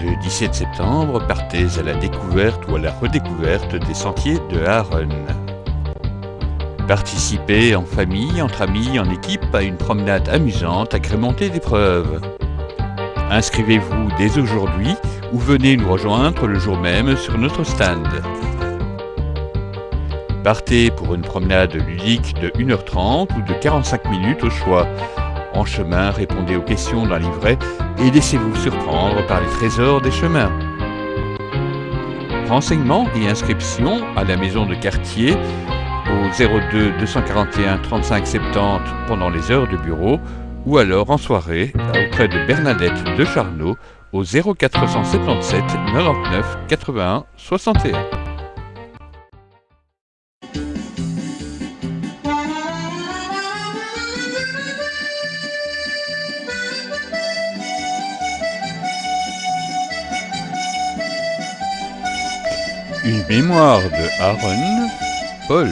Le 17 septembre, partez à la découverte ou à la redécouverte des sentiers de Aaron. Participez en famille, entre amis, en équipe à une promenade amusante agrémentée d'épreuves. Inscrivez-vous dès aujourd'hui ou venez nous rejoindre le jour même sur notre stand. Partez pour une promenade ludique de 1h30 ou de 45 minutes au choix. En chemin, répondez aux questions d'un livret et laissez-vous surprendre par les trésors des chemins. Renseignements et inscriptions à la maison de quartier au 02 241 35 70 pendant les heures de bureau ou alors en soirée auprès de Bernadette de Charnot au 0477 99 81 61. Une mémoire de Aaron, Paul.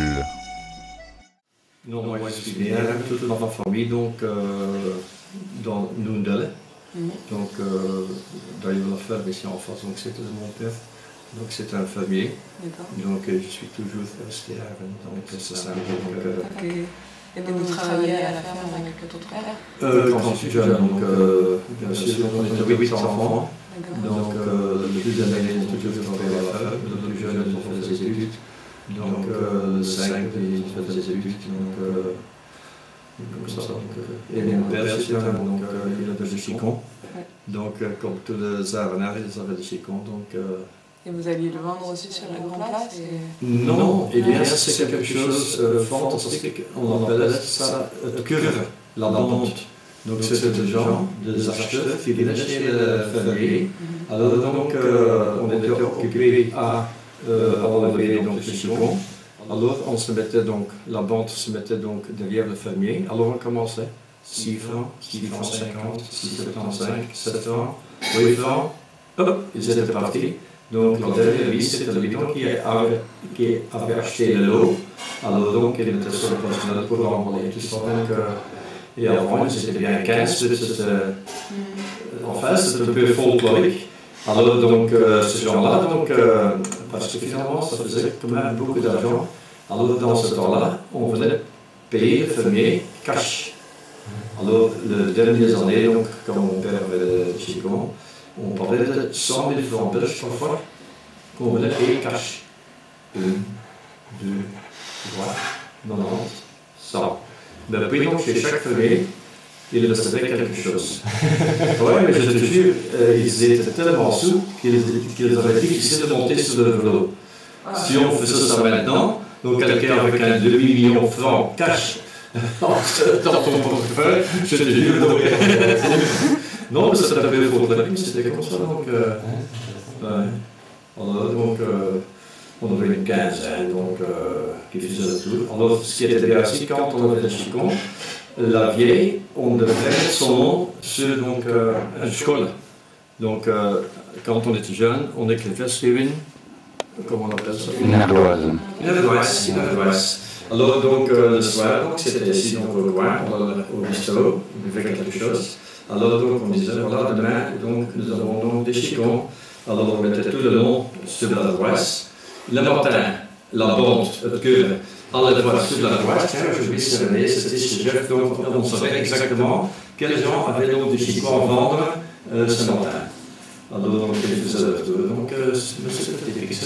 Non, moi je suis né avec toute ma famille, donc dans Noendelle. Donc dans la ferme ici en face, donc c'était mon père. Donc c'est un fermier. Donc je suis toujours resté à Aaron. Donc c'est ça. Et vous travaillez à la ferme avec ton frère? Quand je suis jeune, donc bien sûr, on était 8 enfants. Donc le plus âgé, on toujours travaillé à la ferme, le plus jeune, ils ont fait des études. Donc le 5, ils ont fait des études. Donc comme ça. Et mon père, c'était donc il avait des chicons. Donc comme tous les Aaronnaires, ils avaient des chicons. Et vous alliez le vendre aussi sur la grande place Non, eh bien c'est quelque chose de fantastique. On appelle ça le curve, la bande. Donc c'était des gens, des acheteurs qui venaient chez le fermier. Alors donc on était occupé à enlever donc le chicon. Alors on se mettait donc, la bande se mettait donc derrière le fermier. Alors on commençait 6 francs, 6 francs 50, 6,75, 7 francs, 8 francs, hop, ils étaient partis. Donc la dernière vie, c'était le bidon qui avait acheté le lot. Alors donc il était sur le personnel pour l'envoyer tout ça. Et avant, c'était bien 15, enfin c'était un peu folklorique. Alors donc ce genre-là, parce que finalement ça faisait quand même beaucoup d'argent. Alors dans ce temps-là, on venait payer le fermier cash. Alors les dernières années, donc, quand mon père avait le chicon, on parlait de 100 000 francs belges parfois qu'on venait payer cash. 1, 2, 3, 90, 100. Mais puis donc chez chaque fermier, il recevait quelque chose. Oui, mais je te jure, ils étaient tellement sous qu'ils avaient difficile de monter sur le vélo. Si on faisait ça maintenant, donc quelqu'un avec un demi-million de francs cash dans ton portefeuille, je te jure, donc, non, mais c'était un peu pour la vie, c'était comme ça. Donc, donc on avait une quinzaine donc, qui faisait le tour. Alors, ce qui était bien aussi, quand on avait le chicon, la vieille, on devait mettre son nom sur donc, une école. Donc, quand on était jeune, on écrivait sur une, comment on appelle ça? Une ardoise. Une ardoise, une ardoise. Alors, donc, le soir, c'était ici donc, au coin, au bistrot, on buvait quelque chose. Alors, donc, on disait, voilà, demain, donc, nous avons donc des chicons. Alors, on mettait tout le nom sur l'ardoise. Le matin, la bande, le cœur, allait voir sur l'ardoise. Tiens, aujourd'hui, c'est René, c'était chez Jeff, donc on savait exactement quels gens avaient donc des chicons à vendre ce matin. Alors, donc, ils faisaient le tour. Donc, c'était typique.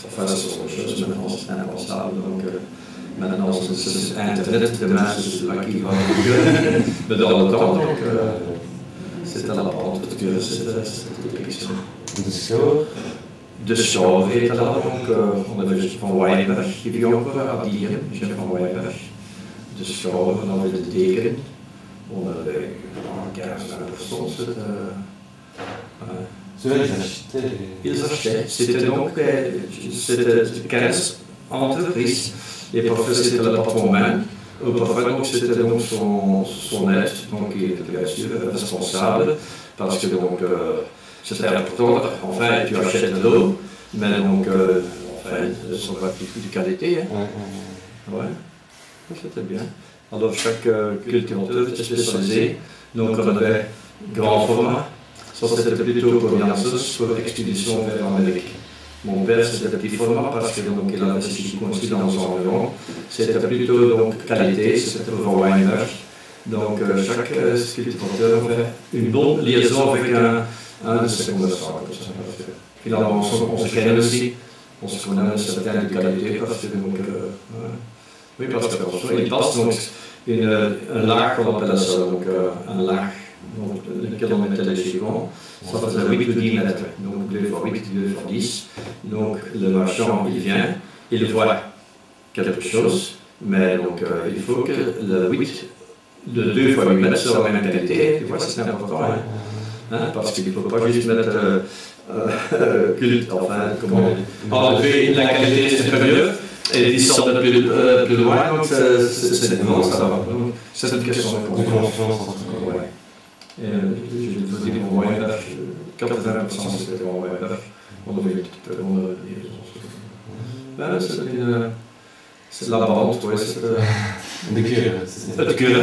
Enfin, ce sont des choses maintenant, c'est impensable. Donc, maintenant, c'est Internet, demain, c'est là qui va. Mais dans le temps, donc, c'était la bande, le cœur, c'était typique. De Chauve était là, donc on avait van Wijnberg, qui vit encore à Dieren, Jeff van Wijnberg. De Chauve, on avait de Deken, on avait 15%. Ils achetaient, c'était donc 15 entreprises, et parfois c'était le patron même, parfois donc c'était donc son aide, donc qui était bien sûr responsable, parce que donc c'était important, enfin tu achètes de l'eau, mais donc enfin ce ne sont pas plus de qualité. Hein. Ouais, c'était bien. Alors chaque cultivateur était spécialisé, donc on avait grand format, Ça, c'était plutôt pour Janssens, pour expédition vers l'Amérique. Mon père, c'était petit format parce que donc, il avait ses chicons aussi dans son environ. C'était plutôt donc, qualité, c'était pour Weinberg. Donc, chaque sculpteur fait une bonne liaison avec un de ses commerçants. Finalement, on se connaît aussi. On se connaît un certain de qualité parce que donc, oui, parce qu'il passe donc un laag, on appelle ça, donc un laag, donc lequel on mettait les chicons, ça faisait 8 ou 10 mètres, donc 2 fois 8, 2 fois 10. Donc le marchand, il vient, il voit quelque chose, mais donc il faut que le 8, de 2 fois 8 mètres soit la même qualité, tu vois, c'est important, parce qu'il ne faut pas juste mettre culte, enfin, comment enlever la qualité supérieure et descendre plus loin, donc c'est non, ça va. C'est une question de confiance. Ouais. Et je vous dis pour moi, 80% c'était pour moi. On devait un petit peu. C'est de la bande, oui. C'est de cure.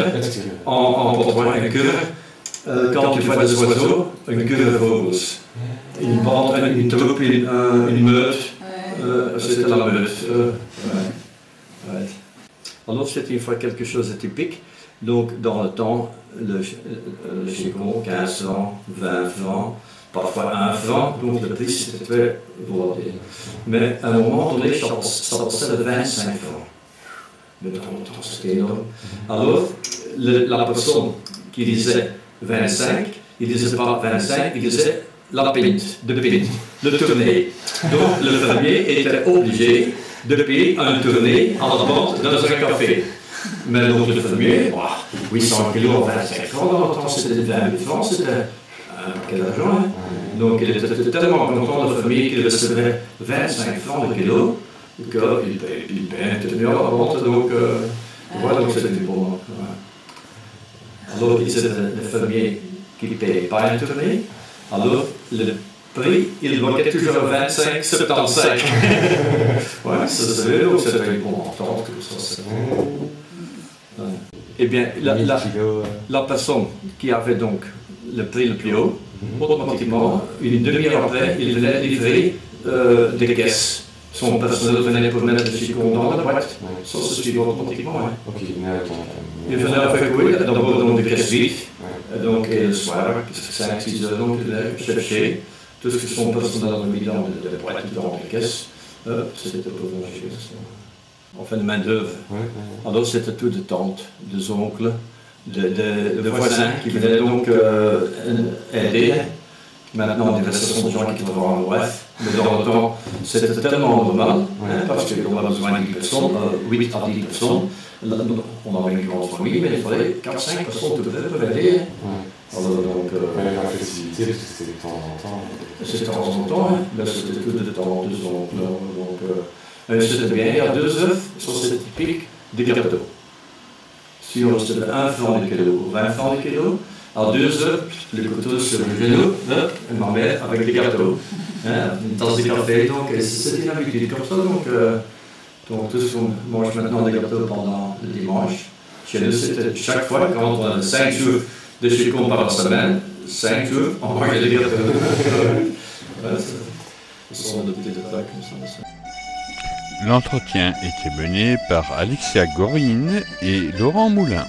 En portugais, une cure. Quand tu vois des oiseaux, une cure rose. Une bande, une troupe, une meute. C'était la meute. Ouais. Alors c'est une fois quelque chose de typique. Donc dans le temps, le chicon, 15 francs, 20 francs, parfois 1 franc, donc le prix c'était très volatile. Mais à un moment donné, ça passait de 25 francs. Mais dans le temps, c'était énorme. Alors, la personne qui disait 25, il ne disait pas 25, il disait la pinte, le tournée. Donc le fermier était obligé de payer un tournée à la vente dans un café. Mais donc le fermier, 800 kilos à 25 francs, dans le temps c'était 20 000 francs, c'était un paquet d'argent. Donc il était tellement content, le fermier, qu'il recevait 25 francs le kilo, qu'il payait un tournée à la vente. Donc voilà, donc c'était du bon. Alors il disait le fermier qui ne payait pas un tournée. Alors, le prix, il bloquait toujours 25, 75. Ouais, ça c'est donc c'était une bonne entente, que ça. Eh bien, la personne qui avait donc le prix le plus haut, automatiquement, une demi-heure après, il venait livrer des caisses. Son personnel venait pour mettre le chicon dans la boîte. Ça se suit automatiquement. Il venait avec, oui, d'abord dans des caisses vides. Donc, le soir, 5-6 heures, donc, il cherchait tout ce que son personnel avait mis dans les boîtes, dans les caisses. C'était pour manger. Enfin, de main-d'œuvre. Alors, c'était tout de tantes, de oncles, de voisins qui venaient donc aider. Maintenant, des sont de gens qui vont voir en bref, mais dans le temps, c'était tellement normal, parce qu'on a besoin de 10 personnes, 8 à 10 personnes. On avait une grande famille, mais il fallait 4-5 personnes tout près pour aider. Alors, donc, la flexibilité, parce que c'était de temps en temps. C'était de temps en temps, mais c'était tout de temps, 2 ans. Donc, c'était bien, il y a 2 œufs, ça c'est typique des gâteaux. Si on recevait 1 franc de kilo ou 20 francs de kilo, alors 2 œufs, le couteau sur le genou, et ma mère avec des gâteaux. Une tasse de café, donc c'est une habitude comme ça. Donc tous on mange maintenant des gâteaux pendant le dimanche. Chez nous, c'était chaque fois, quand on a 5 jours de chicon par semaine, 5 jours, on mange des gâteaux. Ce sont des petits détails comme ça. L'entretien était mené par Alexia Gorine et Laurent Moulin.